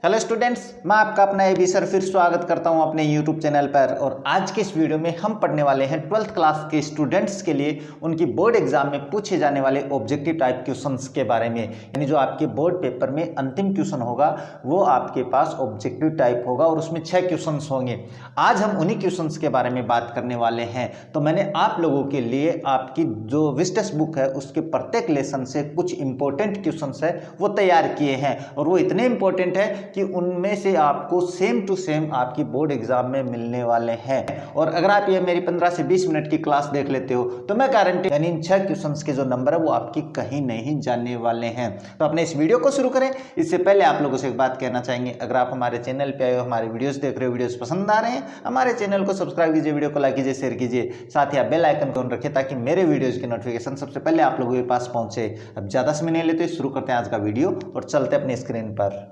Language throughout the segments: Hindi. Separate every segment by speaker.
Speaker 1: हेलो स्टूडेंट्स, मैं आपका अपना एबी सर फिर स्वागत करता हूं अपने यूट्यूब चैनल पर। और आज के इस वीडियो में हम पढ़ने वाले हैं 12th क्लास के स्टूडेंट्स के लिए उनकी बोर्ड एग्जाम में पूछे जाने वाले ऑब्जेक्टिव टाइप क्वेश्चंस के बारे में। यानी जो आपके बोर्ड पेपर में अंतिम क्वेश्चन होगा वो आपके पास ऑब्जेक्टिव टाइप होगा और उसमें 6 क्वेश्चंस होंगे। आज हम उन्हीं क्वेश्चंस के बारे में बात करने वाले हैं। तो मैंने आप लोगों के लिए आपकी जो विश टेस्ट बुक है उसके प्रत्येक लेसन से कुछ इंपॉर्टेंट क्वेश्चंस है वो तैयार किए हैं, और वो इतने इंपॉर्टेंट है कि उनमें से आपको सेम टू सेम आपकी बोर्ड एग्जाम में मिलने वाले हैं। और अगर आप ये मेरी 15 से 20 मिनट की क्लास देख लेते हो तो मैं गारंटी, यानी इन 6 क्वेश्चंस के जो नंबर है वो आपकी कहीं नहीं जाने वाले हैं। तो अपने इस वीडियो को शुरू करें इससे पहले आप लोगों से एक बात कहना चाहेंगे, अगर आप हमारे चैनल पे आए हो, हमारे वीडियोस देख रहे हो, वीडियोस पसंद आ रहे हैं, हमारे चैनल को सब्सक्राइब कीजिए, वीडियो को लाइक कीजिए, शेयर कीजिए, साथ ही आप बेल आइकन को ऑन रखिए ताकि मेरे वीडियोज की नोटिफिकेशन सबसे पहले आप लोगों के पास पहुंचे। अब ज्यादा समय नहीं लेते, शुरू करते हैं आज का वीडियो और चलते हैं अपनी स्क्रीन पर।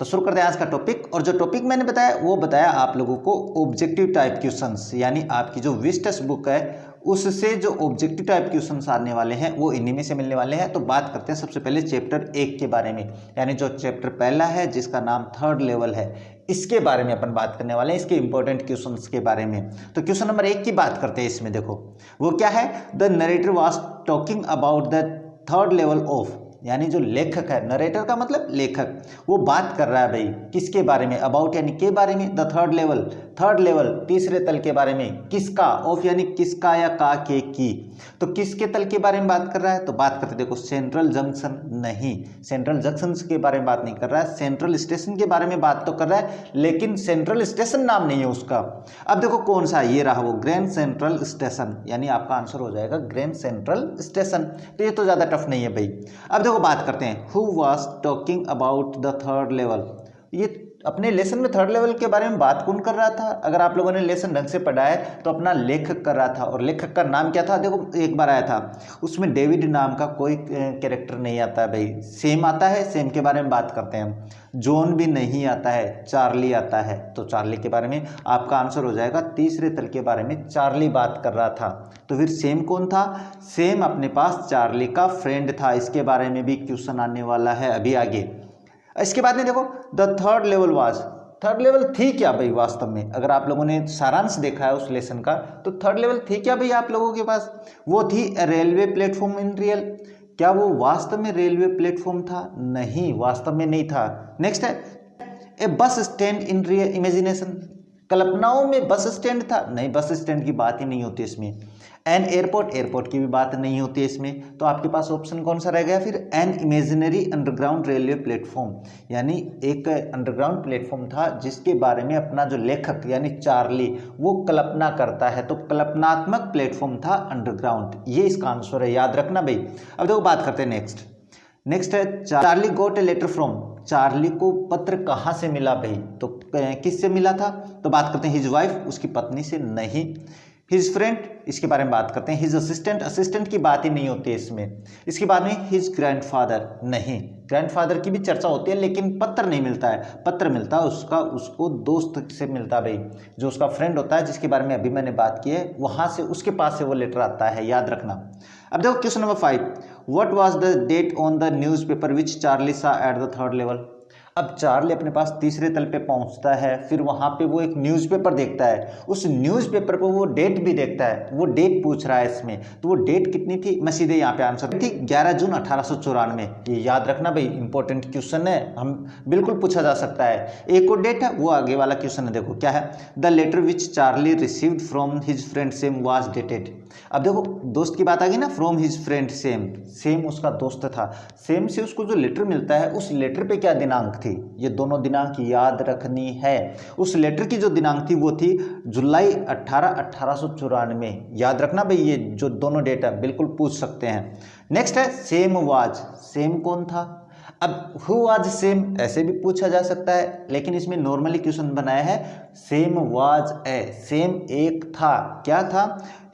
Speaker 1: तो शुरू करते हैं आज का टॉपिक। और जो टॉपिक मैंने बताया वो बताया आप लोगों को ऑब्जेक्टिव टाइप क्वेश्चंस, यानी आपकी जो विश टेस्ट बुक है उससे जो ऑब्जेक्टिव टाइप क्वेश्चंस आने वाले हैं वो इन्हीं में से मिलने वाले हैं। तो बात करते हैं सबसे पहले चैप्टर 1 के बारे में, यानी जो चैप्टर पहला है जिसका नाम थर्ड लेवल है, इसके बारे में अपन बात करने वाले हैं, इसके इंपॉर्टेंट क्वेश्चंस के बारे में। तो क्वेश्चन नंबर 1 की बात करते हैं। इसमें देखो वो क्या है, the narrator was talking about the third level of, यानी जो लेखक है, नरेटर का मतलब लेखक, वो बात कर रहा है भाई किसके बारे में, अबाउट यानी के बारे में, द थर्ड लेवल तीसरे तल के बारे में, किसका, ऑफ यानी किसका या का के की, तो किसके तल के बारे में बात कर रहा है। तो बात करते देखो सेंट्रल जंक्शन, नहीं, सेंट्रल जंक्शन के बारे में बात नहीं कर रहा है, सेंट्रल स्टेशन के बारे में बात तो कर रहा है लेकिन सेंट्रल स्टेशन नाम नहीं है उसका। अब देखो कौन सा, ये रहा वो ग्रैंड सेंट्रल स्टेशन, यानी आपका आंसर हो जाएगा ग्रैंड सेंट्रल स्टेशन। तो ये तो ज्यादा टफ नहीं है भाई। अब देखो बात करते हैं, who was talking about the third level, ये अपने लेसन में थर्ड लेवल के बारे में बात कौन कर रहा था। अगर आप लोगों ने लेसन ढंग से पढ़ा है तो अपना लेखक कर रहा था, और लेखक का नाम क्या था, देखो एक बार आया था उसमें डेविड नाम का कोई कैरेक्टर नहीं आता है भाई, सेम आता है, सेम के बारे में बात करते हैं, जॉन भी नहीं आता है, चार्ली आता है। तो चार्ली के बारे में आपका आंसर हो जाएगा तीसरे तल के बारे में चार्ली बात कर रहा था। तो फिर सेम कौन था, सेम अपने पास चार्ली का फ्रेंड था, इसके बारे में भी क्वेश्चन आने वाला है अभी आगे। इसके बाद में देखो the third level was, third level थी क्या भाई वास्तव में, अगर आप लोगों ने सारांश देखा है उस लेसन का तो थर्ड लेवल थी क्या भाई आप लोगों के पास, वो थी रेलवे प्लेटफॉर्म इन रियल। क्या वो वास्तव में रेलवे प्लेटफॉर्म था, नहीं वास्तव में नहीं था। नेक्स्ट है ए bus stand in real imagination, कल्पनाओं में बस स्टैंड था, नहीं बस स्टैंड की बात ही नहीं होती इसमें। एन एयरपोर्ट की भी बात नहीं होती है इसमें। तो आपके पास ऑप्शन कौन सा रह गया फिर, an imaginary underground railway platform, यानी एक अंडरग्राउंड प्लेटफॉर्म था जिसके बारे में अपना जो लेखक यानी चार्ली वो कल्पना करता है, तो कल्पनात्मक प्लेटफॉर्म था अंडरग्राउंड, ये इसका आंसर है, याद रखना भाई। अब देखो बात करते हैं नेक्स्ट है Charlie got a letter from, Charlie को पत्र कहाँ से मिला भाई, तो किससे मिला था। तो बात करते हैं हिज वाइफ, उसकी पत्नी से, नहीं। हिज फ्रेंड, इसके बारे में बात करते हैं। हिज असिस्टेंट की बात ही नहीं होती है इसमें। इसके बाद में हिज ग्रैंडफादर, नहीं, ग्रैंडफादर की भी चर्चा होती है लेकिन पत्र नहीं मिलता है, पत्र मिलता है उसको दोस्त से मिलता है भाई, जो उसका फ्रेंड होता है जिसके बारे में अभी मैंने बात की है, वहां से उसके पास से वो लेटर आता है, याद रखना। अब देखो question number 5, what was the date on the newspaper which Charlie saw at the third level. अब चार्ली अपने पास तीसरे तल पे पहुंचता है, फिर वहां पे वो एक न्यूज़पेपर देखता है, उस न्यूज़पेपर पर वो डेट भी देखता है, वो डेट पूछ रहा है इसमें, तो वो डेट कितनी थी, मैं सीधे यहाँ पे आंसर थी 11 जून 1894। ये याद रखना भाई, इंपॉर्टेंट क्वेश्चन है, हम बिल्कुल पूछा जा सकता है। एक और डेट है वो आगे वाला क्वेश्चन है, देखो क्या है, the letter which Charlie received from his friend Sam was dated. अब देखो दोस्त की बात आ गई ना, फ्रॉम हिज फ्रेंड सेम उसका दोस्त था, सेम से उसको जो लेटर मिलता है उस लेटर पे क्या दिनांक थी, ये दोनों दिनांक याद रखनी है। उस लेटर की जो दिनांक थी वो थी जुलाई 18, 1894, याद रखना भाई, ये जो दोनों डेट है बिल्कुल पूछ सकते हैं। नेक्स्ट है सेम वाज, सेम कौन था। अब हु वाज सेम ऐसे भी पूछा जा सकता है लेकिन इसमें नॉर्मली क्वेश्चन बनाया है सेम वाज ए, सेम एक था, क्या था,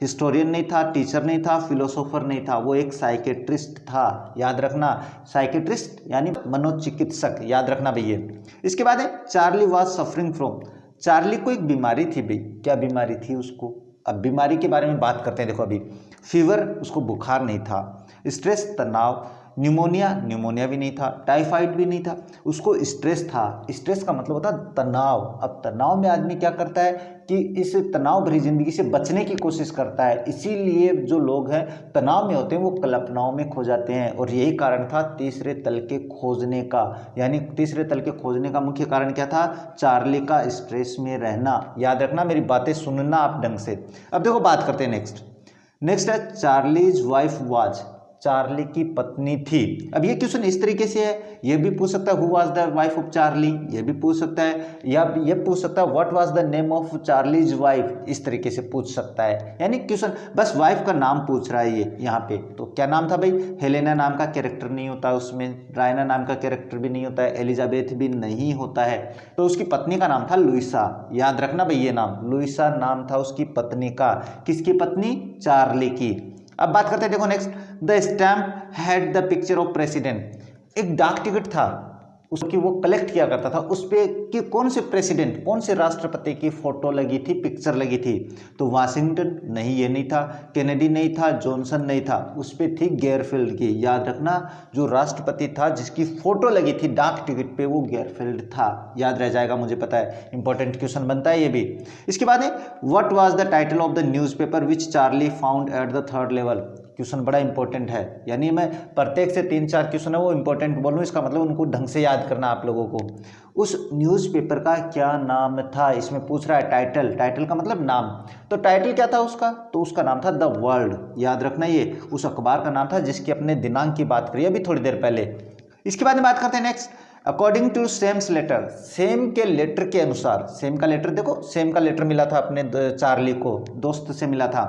Speaker 1: हिस्टोरियन नहीं था, टीचर नहीं था, फिलोसोफर नहीं था, वो एक साइकेट्रिस्ट था, याद रखना, साइकेट्रिस्ट यानी मनोचिकित्सक, याद रखना भैया। इसके बाद है Charlie was suffering from, Charlie को एक बीमारी थी भाई, क्या बीमारी थी उसको, अब बीमारी के बारे में बात करते हैं। देखो अभी फीवर, उसको बुखार नहीं था, स्ट्रेस तनाव, न्यूमोनिया, न्यूमोनिया भी नहीं था, टाइफाइड भी नहीं था, उसको स्ट्रेस था। स्ट्रेस का मतलब होता है तनाव। अब तनाव में आदमी क्या करता है कि इस तनाव भरी जिंदगी से बचने की कोशिश करता है, इसीलिए जो लोग हैं तनाव में होते हैं वो कल्पनाओं में खो जाते हैं। और यही कारण था तीसरे तल के खोजने का, यानी तीसरे तल के खोजने का मुख्य कारण क्या था? चार्ली का स्ट्रेस में रहना। याद रखना, मेरी बातें सुनना आप ढंग से। अब देखो बात करते हैं नेक्स्ट है चार्लीज वाइफ वाज, चार्ली की पत्नी थी। अब ये क्वेश्चन इस तरीके से है, ये भी पूछ सकता है who was the wife of Charlie, ये भी पूछ सकता है, या ये पूछ सकता है what was the name of Charlie's wife, इस तरीके से पूछ सकता है। यानी क्वेश्चन बस वाइफ का नाम पूछ रहा है ये यहाँ पे। तो क्या नाम था भाई? हेलेना नाम का कैरेक्टर नहीं होता उसमें, रायना नाम का कैरेक्टर भी नहीं होता है, एलिजाबेथ भी नहीं होता है। तो उसकी पत्नी का नाम था लुइसा। याद रखना भाई ये नाम, लुइसा नाम था उसकी पत्नी का। किसकी पत्नी? चार्ली की। अब बात करते हैं, देखो next, the stamp had the picture of president, एक डाक टिकट था उसकी, वो कलेक्ट किया करता था, उस पे कि कौन से प्रेसिडेंट, कौन से राष्ट्रपति की फोटो लगी थी, पिक्चर लगी थी। तो वाशिंगटन नहीं, ये नहीं था, कैनेडी नहीं था, जॉनसन नहीं था, उस पे थी गेरफील्ड की। याद रखना, जो राष्ट्रपति था जिसकी फोटो लगी थी डाक टिकट पे वो गेरफील्ड था। याद रह जाएगा, मुझे पता है, इंपॉर्टेंट क्वेश्चन बनता है ये भी। इसके बाद है what was the title of the newspaper which Charlie found at the third level. Question बड़ा इंपॉर्टेंट है, यानी मैं प्रत्येक से 3-4 क्वेश्चन है वो इंपॉर्टेंट बोलूँ, इसका मतलब उनको ढंग से याद करना आप लोगों को। उस न्यूज़पेपर का क्या नाम था, इसमें पूछ रहा है टाइटल, टाइटल का मतलब नाम। तो टाइटल क्या था उसका? तो उसका नाम था द वर्ल्ड। याद रखना, ये उस अखबार का नाम था जिसकी अपने दिनांक की बात करी अभी थोड़ी देर पहले। इसके बाद में बात करते हैं next, according to Sam's letter, Sam के लेटर के अनुसार, सेम का लेटर देखो, सेम का लेटर मिला था अपने चार्ली को, दोस्त से मिला था।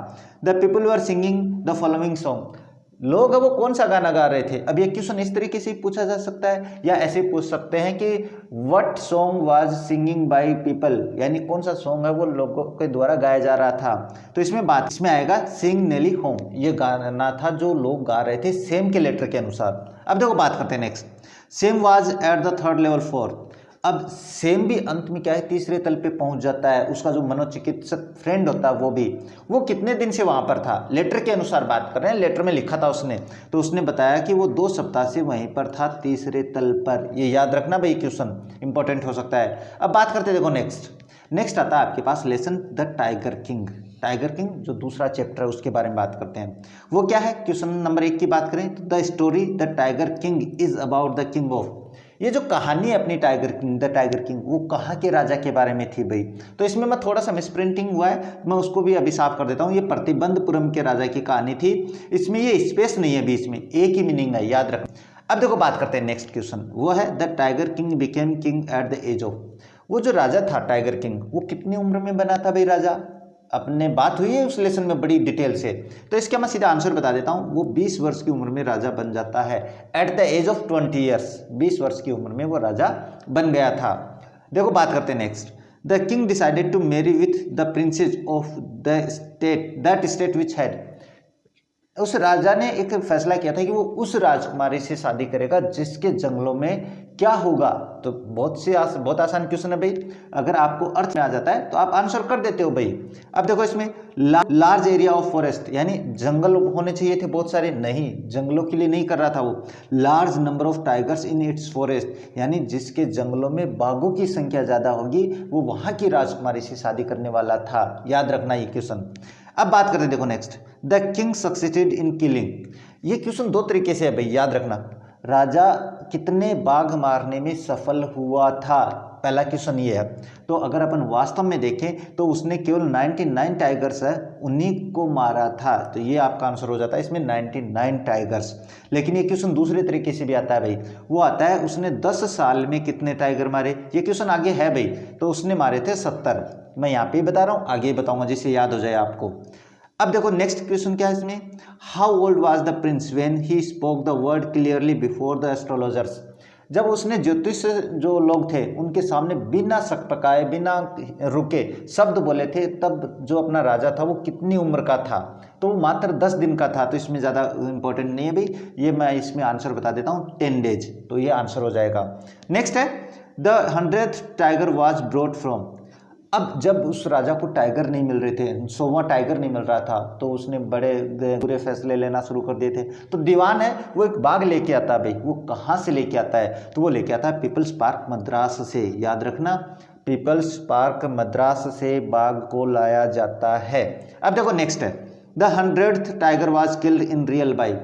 Speaker 1: The people were singing the following song, लोग वो कौन सा गाना गा रहे थे। अब ये क्वेश्चन इस तरीके से पूछा जा सकता है, या ऐसे पूछ सकते हैं कि what song was singing by people, यानी कौन सा सॉन्ग है वो लोगों के द्वारा गाया जा रहा था। तो इसमें आएगा सिंग नेली होम, ये गाना था जो लोग गा रहे थे सेम के लेटर के अनुसार। अब देखो बात करते हैं next, same was at the third level 4। अब सेम भी अंत में क्या है, तीसरे तल पे पहुंच जाता है। उसका जो मनोचिकित्सक फ्रेंड होता है वो कितने दिन से वहां पर था, लेटर के अनुसार बात कर रहे हैं, लेटर में लिखा था उसने, तो उसने बताया कि वो 2 सप्ताह से वहीं पर था, तीसरे तल पर। ये याद रखना भाई, क्वेश्चन इंपॉर्टेंट हो सकता है। अब बात करते देखो नेक्स्ट आता है आपके पास lesson the tiger king. Tiger king जो दूसरा चैप्टर है उसके बारे में बात करते हैं। वो क्या है, क्वेश्चन नंबर 1 की बात करें तो the story the tiger king is about the king of, ये जो कहानी है अपनी द टाइगर किंग, वो कहाँ के राजा के बारे में थी भाई। तो इसमें मैं थोड़ा सा मिसप्रिंटिंग हुआ है, मैं उसको भी अभी साफ कर देता हूँ। ये प्रतिबंधपुरम के राजा की कहानी थी, इसमें ये स्पेस नहीं है बीच में, एक ही मीनिंग है, याद रखना। अब देखो बात करते हैं नेक्स्ट क्वेश्चन, वो है the tiger king became king at the age of, वो जो राजा था टाइगर किंग वो कितनी उम्र में बना था भाई राजा, अपने बात हुई है उस लेसन में बड़ी डिटेल से। तो इसका मैं सीधा आंसर बता देता हूँ, वो 20 वर्ष की उम्र में राजा बन जाता है, at the age of 20 years, 20 वर्ष की उम्र में वो राजा बन गया था। देखो बात करते हैं next, the king decided to marry with the princess of the state that state which had, उस राजा ने एक फैसला किया था कि वो उस राजकुमारी से शादी करेगा जिसके जंगलों में क्या होगा। तो बहुत आसान क्वेश्चन है भाई, अगर आपको अर्थ में आ जाता है तो आप आंसर कर देते हो भाई। अब देखो इसमें लार्ज एरिया ऑफ फॉरेस्ट, यानी जंगल होने चाहिए थे बहुत सारे, नहीं, जंगलों के लिए नहीं कर रहा था वो। Large number of tigers in its forest, यानी जिसके जंगलों में बाघों की संख्या ज़्यादा होगी वो वहाँ की राजकुमारी से शादी करने वाला था। याद रखना ये क्वेश्चन। अब बात करते हैं देखो next, the king succeeded in killing, ये क्वेश्चन 2 तरीके से है भाई, याद रखना। राजा कितने बाघ मारने में सफल हुआ था, पहला क्वेश्चन ये है। तो अगर अपन वास्तव में देखें तो उसने केवल 99 टाइगर्स है उन्हीं को मारा था, तो ये आपका आंसर हो जाता है इसमें 99 टाइगर्स। लेकिन ये क्वेश्चन दूसरे तरीके से भी आता है भाई, वो आता है उसने 10 साल में कितने टाइगर मारे, ये क्वेश्चन आगे है भाई। तो उसने मारे थे 70, मैं यहाँ पे ही बता रहा हूँ, आगे बताऊंगा जिससे याद हो जाए आपको। अब देखो नेक्स्ट क्वेश्चन क्या है इसमें, how old was the Prince when he spoke the word clearly before the astrologers, जब उसने ज्योतिष जो लोग थे उनके सामने बिना शक पकाए बिना रुके शब्द बोले थे, तब जो अपना राजा था वो कितनी उम्र का था। तो वो मात्र 10 दिन का था, तो इसमें ज़्यादा इंपॉर्टेंट नहीं है भाई, ये मैं इसमें आंसर बता देता हूँ 10 डेज, तो ये आंसर हो जाएगा। नेक्स्ट है the 100th tiger was brought from, अब जब उस राजा को टाइगर नहीं मिल रहे थे, 100वां टाइगर नहीं मिल रहा था, तो उसने बड़े बुरे फैसले लेना शुरू कर दिए थे। तो दीवान है वो एक बाग लेके आता है भाई। वो कहाँ से लेके आता है? तो वो लेके आता है पीपल्स पार्क मद्रास से। याद रखना, पीपल्स पार्क मद्रास से बाग को लाया जाता है। अब देखो नेक्स्ट है, the 100th tiger was killed in real by.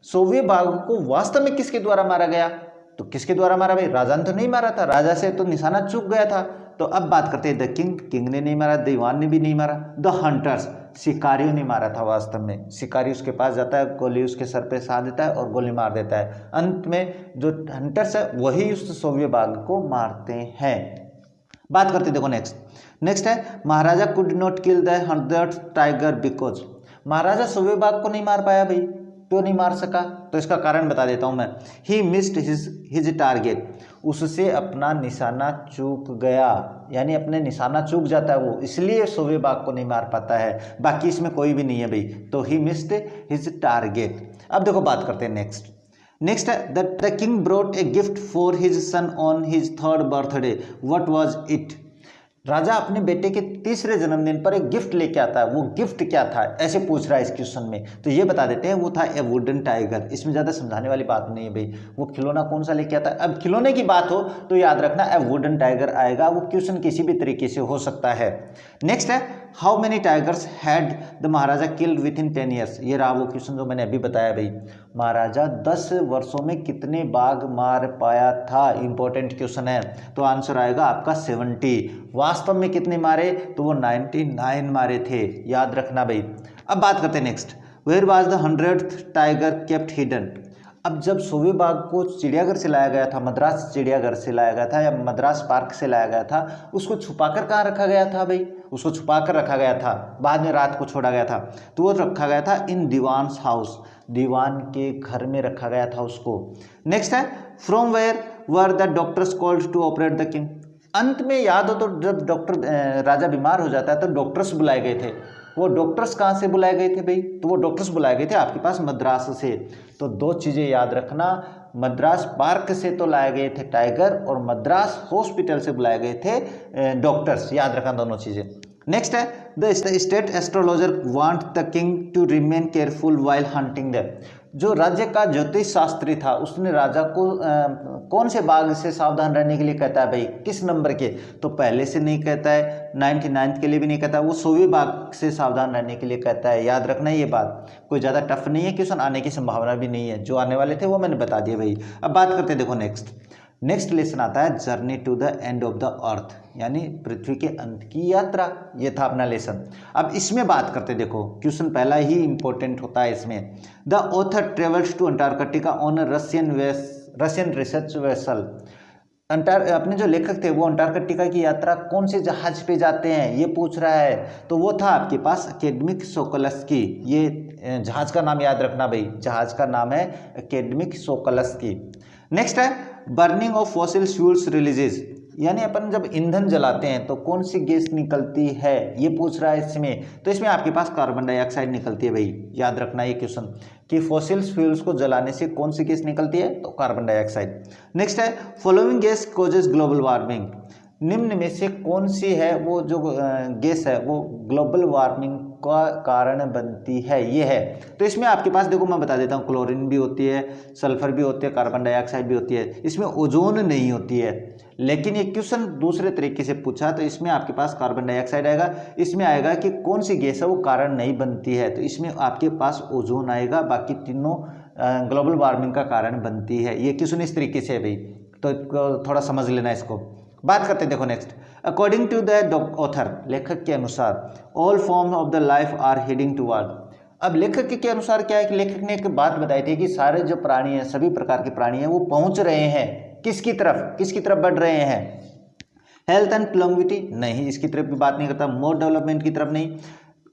Speaker 1: 100वें बाघ को वास्तव में किसके द्वारा मारा गया? तो किसके द्वारा मारा भाई? राजा ने तो नहीं मारा था, राजा से तो निशाना चूक गया था। तो अब बात करते हैं द किंग। किंग ने नहीं मारा, दीवान ने भी नहीं मारा। द हंटर्स, शिकारियों ने मारा था वास्तव में। शिकारी उसके पास जाता है, गोली उसके सर पे साध देता है और गोली मार देता है। अंत में जो हंटर्स है वही उस 100वें बाघ को मारते हैं। बात करते देखो नेक्स्ट है, Maharaja could not kill the 100th tiger because. Maharaja 100वें बाघ को नहीं मार पाया भाई। क्यों नहीं मार सका? तो इसका कारण बता देता हूं मैं। ही मिस्ड हिज टारगेट, उससे अपना निशाना चूक गया, यानी अपने निशाना चूक जाता है वो, इसलिए 100वें बाघ को नहीं मार पाता है। बाकी इसमें कोई भी नहीं है भाई। तो ही मिस्ड हिज टारगेट। अब देखो बात करते हैं नेक्स्ट है, the king brought a gift for his son on his 3rd birthday, what was it. राजा अपने बेटे के 3रे जन्मदिन पर एक गिफ्ट लेके आता है। वो गिफ्ट क्या था, ऐसे पूछ रहा है इस क्वेश्चन में। तो ये बता देते हैं, वो था ए वुडन टाइगर। इसमें ज़्यादा समझाने वाली बात नहीं है भाई। वो खिलौना कौन सा लेके आता है? अब खिलौने की बात हो तो याद रखना ए वुडन टाइगर आएगा। वो क्वेश्चन किसी भी तरीके से हो सकता है। नेक्स्ट है, how many tigers had the Maharaja killed with in 10 years. ये रहा वो क्वेश्चन जो मैंने अभी बताया भाई। महाराजा 10 वर्षों में कितने बाघ मार पाया था, इंपॉर्टेंट क्वेश्चन है। तो आंसर आएगा आपका 70। वास्तव में कितने मारे? तो वो 99 मारे थे, याद रखना भाई। अब बात करते हैं next, where was the 100th tiger kept hidden. अब जब 100वें बाघ को चिड़ियाघर से लाया गया था, मद्रास चिड़ियाघर से लाया गया था या मद्रास पार्क से लाया गया था, उसको छुपाकर कहाँ रखा गया था भाई? उसको छुपाकर रखा गया था, बाद में रात को छोड़ा गया था। तो वो रखा गया था इन दीवान्स हाउस, दीवान के घर में रखा गया था उसको। नेक्स्ट है, from where were the doctors called to operate the king. अंत में याद हो तो जब राजा बीमार हो जाता है तो डॉक्टर्स बुलाए गए थे। वो डॉक्टर्स कहाँ से बुलाए गए थे भाई? तो वो डॉक्टर्स बुलाए गए थे आपके पास मद्रास से। तो 2 चीज़ें याद रखना, मद्रास पार्क से तो लाए गए थे टाइगर और मद्रास हॉस्पिटल से बुलाए गए थे डॉक्टर्स, याद रखना दोनों चीज़ें। नेक्स्ट है, the state astrologer want the king to remain careful while hunting them. जो राज्य का ज्योतिष शास्त्री था उसने राजा को कौन से बाघ से सावधान रहने के लिए कहता है भाई? किस नंबर के? तो पहले से नहीं कहता है, 99 के लिए भी नहीं कहता, वो 100वें बाघ से सावधान रहने के लिए कहता है। याद रखना ये बात, कोई ज़्यादा टफ नहीं है क्वेश्चन, आने की संभावना भी नहीं है। जो आने वाले थे वो मैंने बता दिए भाई। अब बात करते हैं देखो नेक्स्ट लेसन आता है journey to the end of the earth, यानी पृथ्वी के अंत की यात्रा। ये था अपना लेसन। अब इसमें बात करते देखो, क्वेश्चन पहला ही इंपॉर्टेंट होता है इसमें। The author travels to Antarctica on Russian research vessel. अपने जो लेखक थे वो अंटार्कटिका की यात्रा कौन से जहाज पे जाते हैं ये पूछ रहा है। तो वो था आपके पास अकेडमिक सोकोलस्की। ये जहाज का नाम याद रखना भाई, जहाज का नाम है अकेडमिक सोकोलस्की। नेक्स्ट है, burning of fossil fuels releases, यानी अपन जब ईंधन जलाते हैं तो कौन सी गैस निकलती है ये पूछ रहा है इसमें। तो इसमें आपके पास कार्बन डाइऑक्साइड निकलती है भाई, याद रखना ये क्वेश्चन कि फॉसिल फ्यूल्स को जलाने से कौन सी गैस निकलती है? तो कार्बन डाइऑक्साइड। नेक्स्ट है, following gas causes global warming. निम्न में से कौन सी है वो जो गैस है वो ग्लोबल वार्मिंग का कारण बनती है? ये है। तो इसमें आपके पास देखो मैं बता देता हूँ, क्लोरीन भी होती है, सल्फर भी होती है, कार्बन डाइऑक्साइड भी होती है। इसमें ओजोन नहीं होती है। लेकिन ये क्वेश्चन दूसरे तरीके से पूछा तो इसमें आपके पास कार्बन डाइऑक्साइड आएगा। इसमें आएगा कि कौन सी गैस है वो कारण नहीं बनती है, तो इसमें आपके पास ओजोन आएगा। बाकी तीनों ग्लोबल वार्मिंग का कारण बनती है। ये क्वेश्चन इस तरीके से है भाई, तो थोड़ा समझ लेना इसको। बात करते हैं देखो next, according to the author, लेखक के अनुसार all form of the life are heading toward. अब लेखक के अनुसार क्या है कि लेखक ने एक बात बताई थी कि सारे जो प्राणी हैं, सभी प्रकार के प्राणी हैं, वो पहुंच रहे हैं किसकी तरफ बढ़ रहे हैं? हेल्थ एंड लॉन्गेविटी नहीं, इसकी तरफ भी बात नहीं करता। मोर डेवलपमेंट की तरफ नहीं,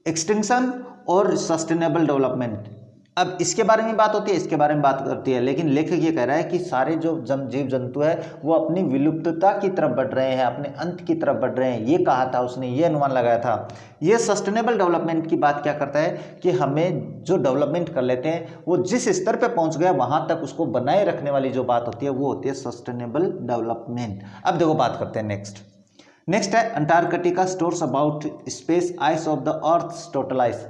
Speaker 1: एक्सटेंशन और सस्टेनेबल डेवलपमेंट। अब इसके बारे में बात होती है, इसके बारे में बात करती है, लेकिन लेखक ये कह रहा है कि सारे जो जीव जंतु है वो अपनी विलुप्तता की तरफ बढ़ रहे हैं, अपने अंत की तरफ बढ़ रहे हैं। ये कहा था उसने, ये अनुमान लगाया था। ये सस्टेनेबल डेवलपमेंट की बात क्या करता है कि हमें जो डेवलपमेंट कर लेते हैं वो जिस स्तर पे पहुंच गया वहां तक उसको बनाए रखने वाली जो बात होती है वो होती है सस्टेनेबल डेवलपमेंट। अब देखो बात करते हैं नेक्स्ट है Antarctica stores about space ice of the earth total ice.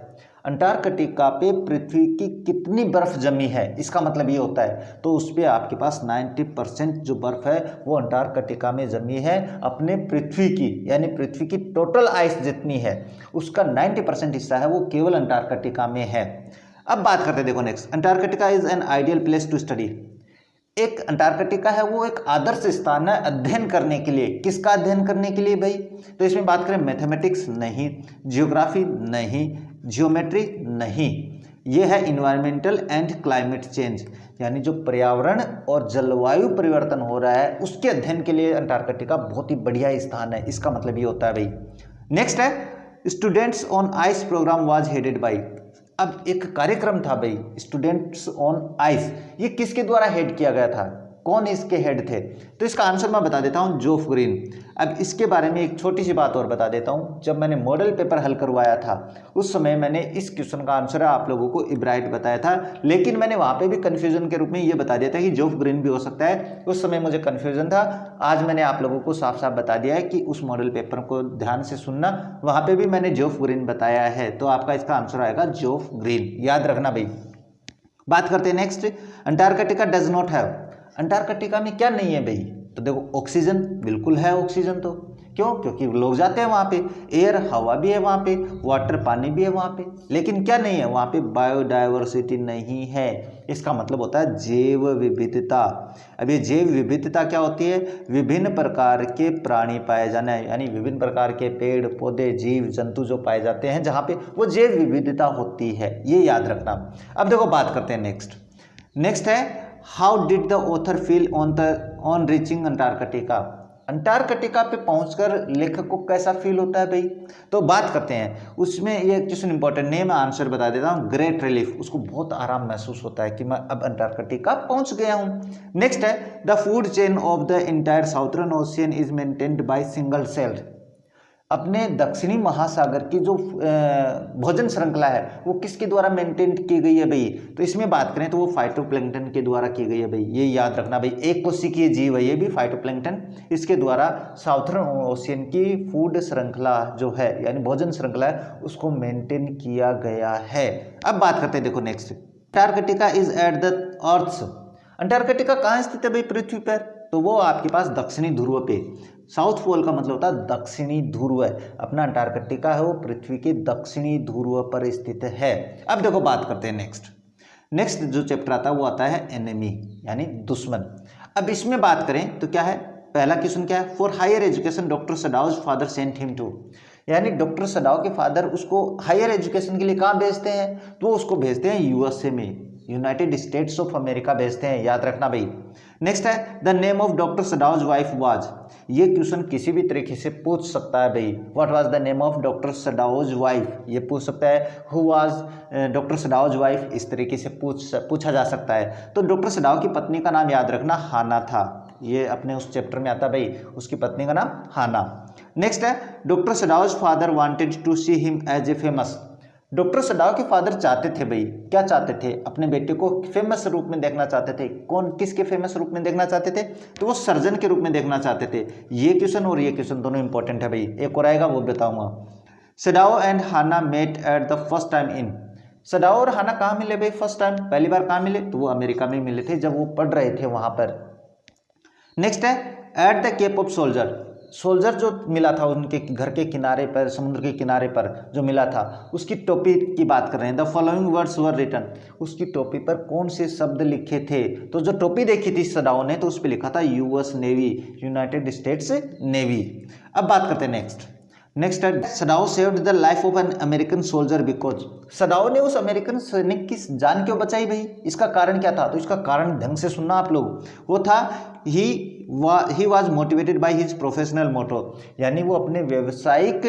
Speaker 1: Antarctica पे पृथ्वी की कितनी बर्फ जमी है, इसका मतलब ये होता है तो उस पर आपके पास 90% जो बर्फ है वो अंटार्कटिका में जमी है अपने पृथ्वी की, यानी पृथ्वी की टोटल आइस जितनी है उसका 90% हिस्सा है वो केवल अंटार्कटिका में है। अब बात करते हैं, देखो next, Antarctica is an ideal place to study. एक अंटार्कटिका है वो एक आदर्श स्थान है अध्ययन करने के लिए। किसका अध्ययन करने के लिए भाई? तो इसमें बात करें मैथमेटिक्स नहीं, जियोग्राफी नहीं, जियोमेट्री नहीं, ये है इन्वायरमेंटल एंड क्लाइमेट चेंज, यानी जो पर्यावरण और जलवायु परिवर्तन हो रहा है उसके अध्ययन के लिए अंटार्कटिका बहुत ही बढ़िया स्थान है। इसका मतलब ये होता है भाई। नेक्स्ट है students on ice program was headed by. अब एक कार्यक्रम था भाई स्टूडेंट्स ऑन आइस, ये किसके द्वारा हेड किया गया था, कौन इसके हेड थे? तो इसका आंसर मैं बता देता हूं, जोफ ग्रीन। अब इसके बारे में एक छोटी सी बात और बता देता हूं, जब मैंने मॉडल पेपर हल करवाया था उस समय मैंने इस क्वेश्चन का आंसर आप लोगों को इब्राइट बताया था, लेकिन मैंने वहां पे भी कन्फ्यूजन के रूप में ये बता दिया था कि जोफ ग्रीन भी हो सकता है। उस समय मुझे कन्फ्यूजन था, आज मैंने आप लोगों को साफ साफ बता दिया है कि उस मॉडल पेपर को ध्यान से सुनना, वहां पर भी मैंने जोफ ग्रीन बताया है, तो आपका इसका आंसर आएगा जोफ ग्रीन, याद रखना भाई। बात करते हैं next, Antarctica does not have. Antarctica में क्या नहीं है भाई? तो देखो ऑक्सीजन बिल्कुल है, ऑक्सीजन तो क्यों? क्योंकि लोग जाते हैं वहाँ पे, एयर हवा भी है वहाँ पे, वाटर पानी भी है वहाँ पे, लेकिन क्या नहीं है वहाँ पे? बायोडायवर्सिटी नहीं है। इसका मतलब होता है जैव विविधता। अब ये जैव विविधता क्या होती है? विभिन्न प्रकार के प्राणी पाए जाना है, यानी विभिन्न प्रकार के पेड़ पौधे जीव जंतु जो पाए जाते हैं जहाँ पे वो जैव विविधता होती है, ये याद रखना। अब देखो बात करते हैं नेक्स्ट है how did the author feel on reaching Antarctica. Antarctica पे पहुंचकर लेखक को कैसा फील होता है भाई? तो बात करते हैं, उसमें ये क्वेश्चन इंपॉर्टेंट नहीं है, मैं आंसर बता देता हूँ, ग्रेट रिलीफ, उसको बहुत आराम महसूस होता है कि मैं अब अंटार्कटिका पहुंच गया हूँ। नेक्स्ट है the food chain of the entire southern ocean is maintained by single cell. अपने दक्षिणी महासागर की जो भोजन श्रृंखला है वो किसके द्वारा मेंटेन की गई है भाई? तो इसमें बात करें तो वो फाइटोप्लैंक्टन के द्वारा की गई है भाई, ये याद रखना भाई। एक कोशिकीय जीव है ये भी, फाइटोप्लैंक्टन, इसके द्वारा साउथर्न ओशियन की फूड श्रृंखला जो है यानी भोजन श्रृंखला है उसको मेंटेन किया गया है। अब बात करते हैं, देखो next, Antarctica is at the earth. Antarctica कहाँ स्थित है भाई पृथ्वी पर? तो वो आपके पास दक्षिणी ध्रुव पे, साउथ पोल का मतलब होता है दक्षिणी ध्रुव है, अपना अंटार्कटिका है वो पृथ्वी के दक्षिणी ध्रुव पर स्थित है। अब देखो बात करते हैं नेक्स्ट जो चैप्टर आता है वो आता है एनिमी यानी दुश्मन। अब इसमें बात करें तो क्या है, पहला क्वेश्चन क्या है, for higher education doctor Sadao's father sent him to, यानी डॉक्टर सडाउ के फादर उसको हायर एजुकेशन के लिए कहाँ भेजते हैं? तो उसको भेजते हैं यूएसए में, यूनाइटेड स्टेट्स ऑफ अमेरिका भेजते हैं, याद रखना भाई। नेक्स्ट है the name of doctor सडाउज wife was. ये क्वेश्चन किसी भी तरीके से पूछ सकता है भाई, what was the name of doctor सडाउज wife, ये पूछ सकता है। हु वाज डॉक्टर सडाउज वाइफ, इस तरीके से पूछा जा सकता है। तो डॉक्टर सडाउ की पत्नी का नाम याद रखना हाना था, ये अपने उस चैप्टर में आता भाई, उसकी पत्नी का नाम हाना। नेक्स्ट है doctor Sadao's father wanted to see him as a famous. Doctor Sadao के फादर चाहते थे भाई, क्या चाहते थे? अपने बेटे को फेमस रूप में देखना चाहते थे। कौन किसके फेमस रूप में देखना चाहते थे? तो वो सर्जन के रूप में देखना चाहते थे। ये क्वेश्चन और ये क्वेश्चन दोनों इंपॉर्टेंट है भाई, एक और आएगा वो बताऊंगा। Sadao and Hana met at the first time in. Sadao और हाना कहाँ मिले भाई फर्स्ट टाइम, पहली बार कहाँ मिले? तो वो अमेरिका में मिले थे जब वो पढ़ रहे थे वहां पर। नेक्स्ट है at the cape of soldier. Soldier जो मिला था उनके घर के किनारे पर, समुद्र के किनारे पर जो मिला था, उसकी टोपी की बात कर रहे हैं। The following words were written, उसकी टोपी पर कौन से शब्द लिखे थे? तो जो टोपी देखी थी सडाउ ने तो उस पर लिखा था US navy, United States navy. अब बात करते हैं नेक्स्ट है Sadao saved the life of an American soldier because. Sadao ने उस अमेरिकन सैनिक की जान क्यों बचाई भाई? इसका कारण क्या था? तो इसका कारण ढंग से सुनना आप लोग, वो था he was motivated by his professional motto, यानी वो अपने व्यावसायिक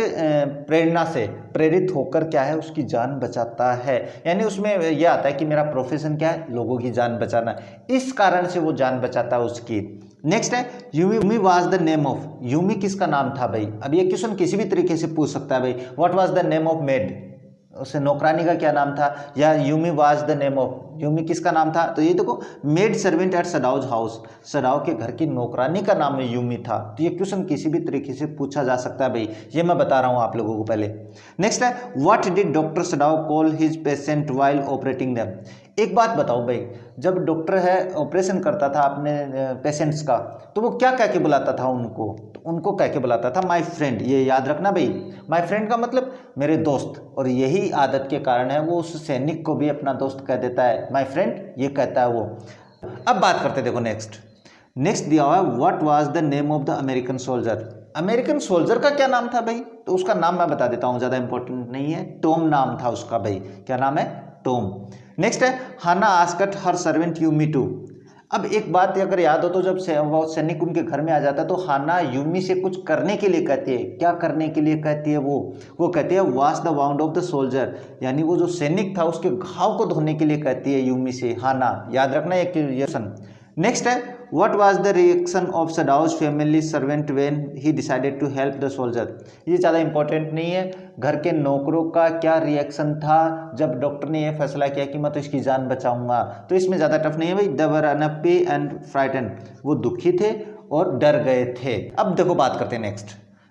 Speaker 1: प्रेरणा से प्रेरित होकर क्या है उसकी जान बचाता है। यानी उसमें यह आता है कि मेरा प्रोफेशन क्या है, लोगों की जान बचाना, इस कारण से वो जान बचाता है उसकी। नेक्स्ट है Yumi was the name of. Yumi किसका नाम था भाई? अब ये क्वेश्चन किसी भी तरीके से पूछ सकता है भाई, what was the name of maid, उसे नौकरानी का क्या नाम था? या Yumi was the name of Yumi किसका नाम था? तो ये देखो maid servant at Sadao's house, Sadao के घर की नौकरानी का नाम यूमी था। तो ये क्वेश्चन किसी भी तरीके से पूछा जा सकता है भाई, ये मैं बता रहा हूँ आप लोगों को पहले। नेक्स्ट है what did doctor सडाउ call his patient while operating them. एक बात बताओ भाई, जब डॉक्टर है ऑपरेशन करता था अपने पेशेंट्स का, तो वो क्या कह के बुलाता था उनको? तो उनको कह के बुलाता था माय फ्रेंड। ये याद रखना भाई, माय फ्रेंड का मतलब मेरे दोस्त, और यही आदत के कारण है वो उस सैनिक को भी अपना दोस्त कह देता है, माय फ्रेंड ये कहता है वो। अब बात करते देखो नेक्स्ट दिया हुआ है what was the name of the American soldier. American soldier का क्या नाम था भाई? तो उसका नाम मैं बता देता हूँ, ज़्यादा इंपॉर्टेंट नहीं है, टॉम नाम था उसका भाई। क्या नाम है? टॉम। नेक्स्ट है Hana asked her servant Yumi to. अब एक बात अगर याद हो तो जब वो सैनिक उनके घर में आ जाता है तो हाना यूमी से कुछ करने के लिए कहती है। क्या करने के लिए कहती है? वो कहती है wash the wound of the soldier, यानी वो जो सैनिक था उसके घाव को धोने के लिए कहती है यूमी से हाना। याद रखना एक क्वेश्चन। नेक्स्ट है what was the reaction of Sadao's family servant when he decided to help the soldier. ये ज़्यादा इंपॉर्टेंट नहीं है, घर के नौकरों का क्या रिएक्शन था जब डॉक्टर ने यह फैसला किया कि मैं तो इसकी जान बचाऊंगा। तो इसमें ज़्यादा टफ नहीं है भाई, दे वर अनहैप्पी एंड फ्राइटेंड, वो दुखी थे और डर गए थे। अब देखो बात करते हैं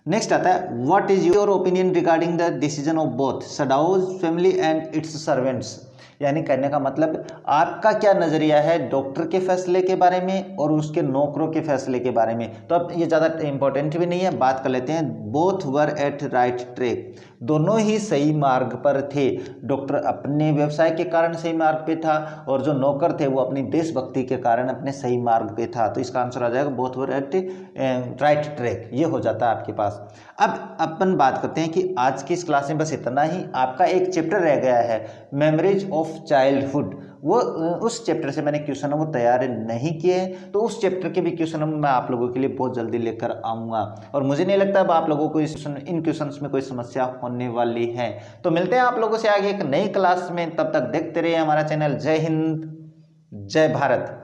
Speaker 1: नेक्स्ट आता है what is your opinion regarding the decision of both सडाउज family and it's servants. यानी कहने का मतलब आपका क्या नज़रिया है डॉक्टर के फैसले के बारे में और उसके नौकरों के फैसले के बारे में। तो अब ये ज़्यादा इंपॉर्टेंट भी नहीं है, बात कर लेते हैं। Both were at right track, दोनों ही सही मार्ग पर थे। डॉक्टर अपने व्यवसाय के कारण सही मार्ग पे था और जो नौकर थे वो अपनी देशभक्ति के कारण अपने सही मार्ग पे था। तो इसका आंसर आ जाएगा both were at right track, ये हो जाता है आपके पास। अब अपन बात करते हैं कि आज की इस क्लास में बस इतना ही। आपका एक चैप्टर रह गया है मेमोरीज ऑफ चाइल्डहुड, वो उस चैप्टर से मैंने क्वेश्चन वो तैयार नहीं किए हैं, तो उस चैप्टर के भी क्वेश्चन मैं आप लोगों के लिए बहुत जल्दी लेकर आऊँगा और मुझे नहीं लगता अब आप लोगों को इन क्वेश्चंस में कोई समस्या होने वाली है। तो मिलते हैं आप लोगों से आगे एक नई क्लास में, तब तक देखते रहिए हमारा चैनल। जय हिंद, जय भारत।